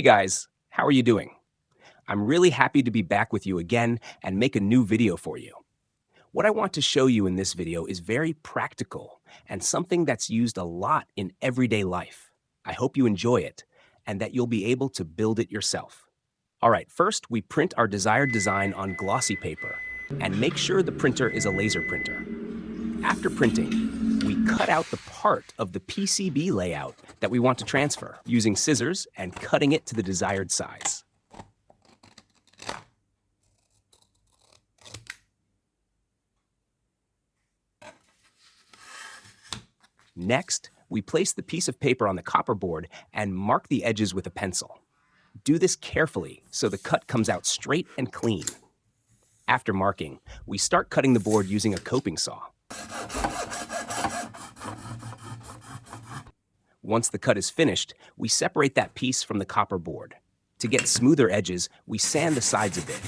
guys, how are you doing? I'm really happy to be back with you again and make a new video for you. What I want to show you in this video is very practical and something that's used a lot in everyday life. I hope you enjoy it and that you'll be able to build it yourself. All right, first we print our desired design on glossy paper and make sure the printer is a laser printer. After printing, we cut out the part of the PCB layout that we want to transfer using scissors and cutting it to the desired size. Next, we place the piece of paper on the copper board and mark the edges with a pencil. Do this carefully so the cut comes out straight and clean. After marking, we start cutting the board using a coping saw. Once the cut is finished, we separate that piece from the copper board. To get smoother edges, we sand the sides a bit.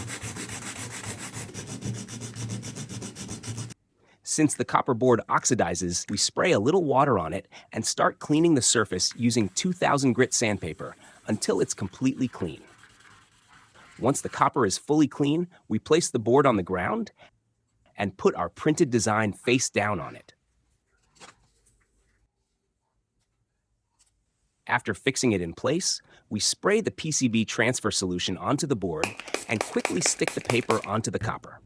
Since the copper board oxidizes, we spray a little water on it and start cleaning the surface using 2000 grit sandpaper until it's completely clean. Once the copper is fully clean, we place the board on the ground and put our printed design face down on it. After fixing it in place, we spray the PCB transfer solution onto the board and quickly stick the paper onto the copper.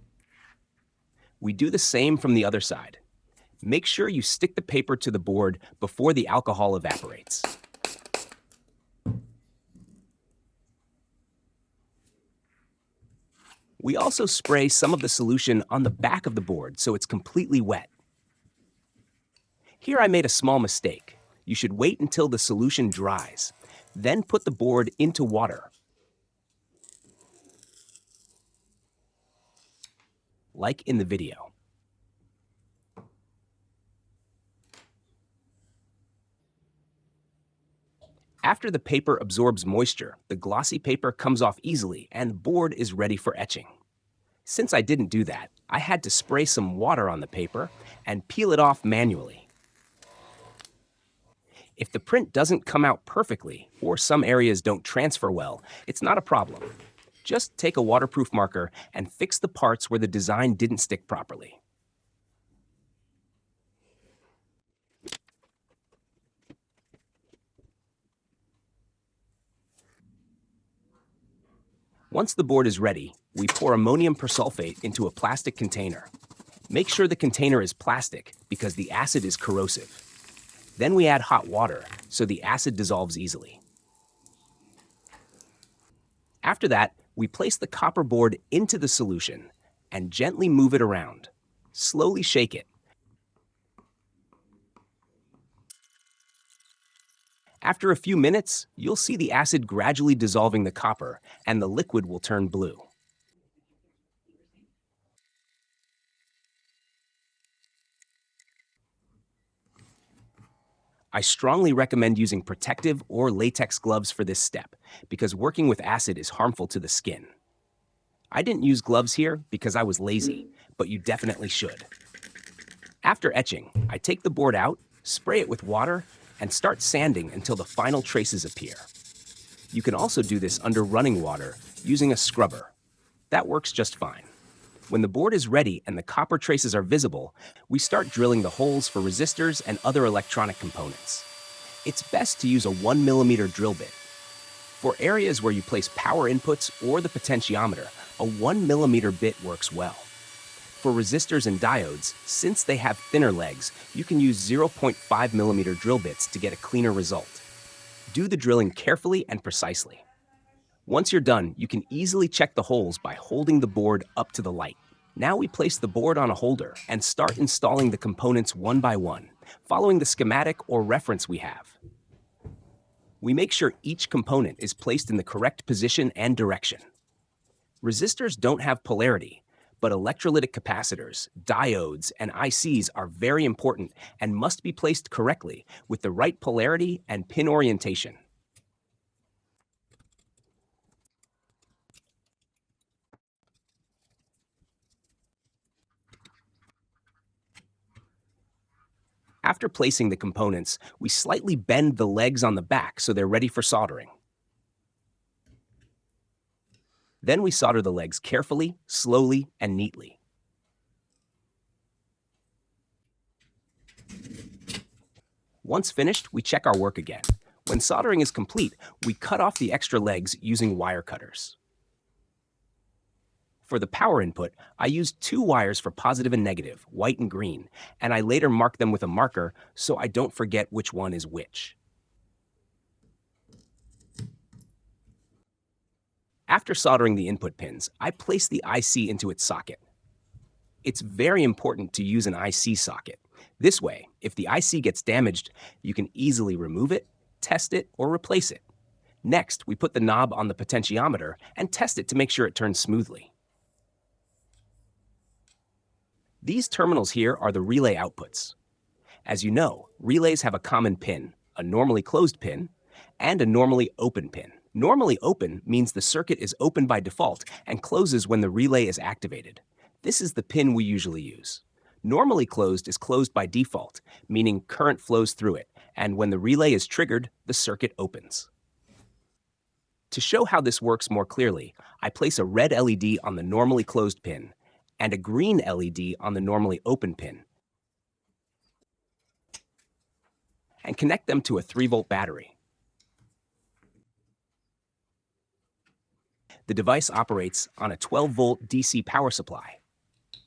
We do the same from the other side. Make sure you stick the paper to the board before the alcohol evaporates. We also spray some of the solution on the back of the board so it's completely wet. Here I made a small mistake. You should wait until the solution dries, then put the board into water. Like in the video. After the paper absorbs moisture, the glossy paper comes off easily and the board is ready for etching. Since I didn't do that, I had to spray some water on the paper and peel it off manually. If the print doesn't come out perfectly or some areas don't transfer well, it's not a problem. Just take a waterproof marker and fix the parts where the design didn't stick properly. Once the board is ready, we pour ammonium persulfate into a plastic container. Make sure the container is plastic because the acid is corrosive. Then we add hot water so the acid dissolves easily. After that, we place the copper board into the solution and gently move it around. Slowly shake it. After a few minutes, you'll see the acid gradually dissolving the copper and the liquid will turn blue. I strongly recommend using protective or latex gloves for this step because working with acid is harmful to the skin. I didn't use gloves here because I was lazy, but you definitely should. After etching, I take the board out, spray it with water, and start sanding until the final traces appear. You can also do this under running water using a scrubber. That works just fine. When the board is ready and the copper traces are visible, we start drilling the holes for resistors and other electronic components. It's best to use a 1mm drill bit. For areas where you place power inputs or the potentiometer, a 1mm bit works well. For resistors and diodes, since they have thinner legs, you can use 0.5mm drill bits to get a cleaner result. Do the drilling carefully and precisely. Once you're done, you can easily check the holes by holding the board up to the light. Now we place the board on a holder and start installing the components one by one, following the schematic or reference we have. We make sure each component is placed in the correct position and direction. Resistors don't have polarity, but electrolytic capacitors, diodes, and ICs are very important and must be placed correctly with the right polarity and pin orientation. After placing the components, we slightly bend the legs on the back so they're ready for soldering. Then we solder the legs carefully, slowly, and neatly. Once finished, we check our work again. When soldering is complete, we cut off the extra legs using wire cutters. For the power input, I used 2 wires for positive and negative, white and green, and I later marked them with a marker so I don't forget which one is which. After soldering the input pins, I place the IC into its socket. It's very important to use an IC socket. This way, if the IC gets damaged, you can easily remove it, test it, or replace it. Next, we put the knob on the potentiometer and test it to make sure it turns smoothly. These terminals here are the relay outputs. As you know, relays have a common pin, a normally closed pin, and a normally open pin. Normally open means the circuit is open by default and closes when the relay is activated. This is the pin we usually use. Normally closed is closed by default, meaning current flows through it, and when the relay is triggered, the circuit opens. To show how this works more clearly, I place a red LED on the normally closed pin and a green LED on the normally open pin, and connect them to a 3-volt battery. The device operates on a 12-volt DC power supply.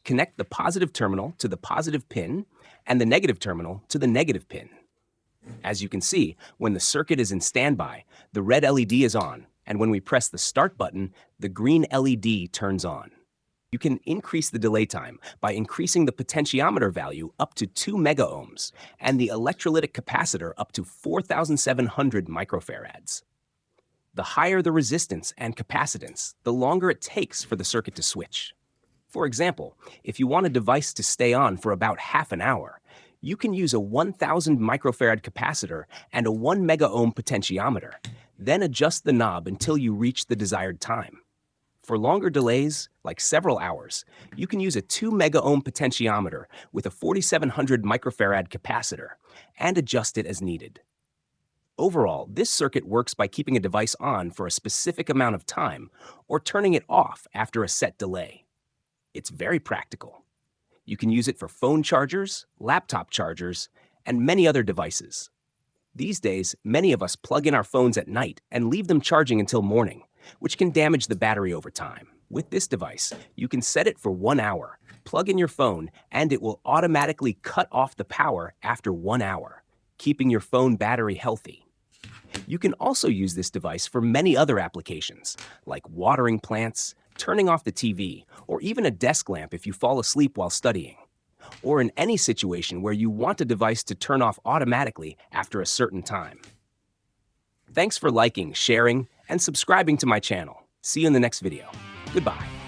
Connect the positive terminal to the positive pin and the negative terminal to the negative pin. As you can see, when the circuit is in standby, the red LED is on, and when we press the start button, the green LED turns on. You can increase the delay time by increasing the potentiometer value up to 2 megaohms and the electrolytic capacitor up to 4,700 microfarads. The higher the resistance and capacitance, the longer it takes for the circuit to switch. For example, if you want a device to stay on for about half an hour, you can use a 1,000 microfarad capacitor and a 1 megaohm potentiometer, then adjust the knob until you reach the desired time. For longer delays, like several hours, you can use a 2 megaohm potentiometer with a 4,700 microfarad capacitor and adjust it as needed. Overall, this circuit works by keeping a device on for a specific amount of time or turning it off after a set delay. It's very practical. You can use it for phone chargers, laptop chargers, and many other devices. These days, many of us plug in our phones at night and leave them charging until morning, which can damage the battery over time. With this device, you can set it for 1 hour, plug in your phone, and it will automatically cut off the power after 1 hour, keeping your phone battery healthy. You can also use this device for many other applications, like watering plants, turning off the TV, or even a desk lamp if you fall asleep while studying, or in any situation where you want a device to turn off automatically after a certain time. Thanks for liking, sharing, and subscribing to my channel. See you in the next video. Goodbye.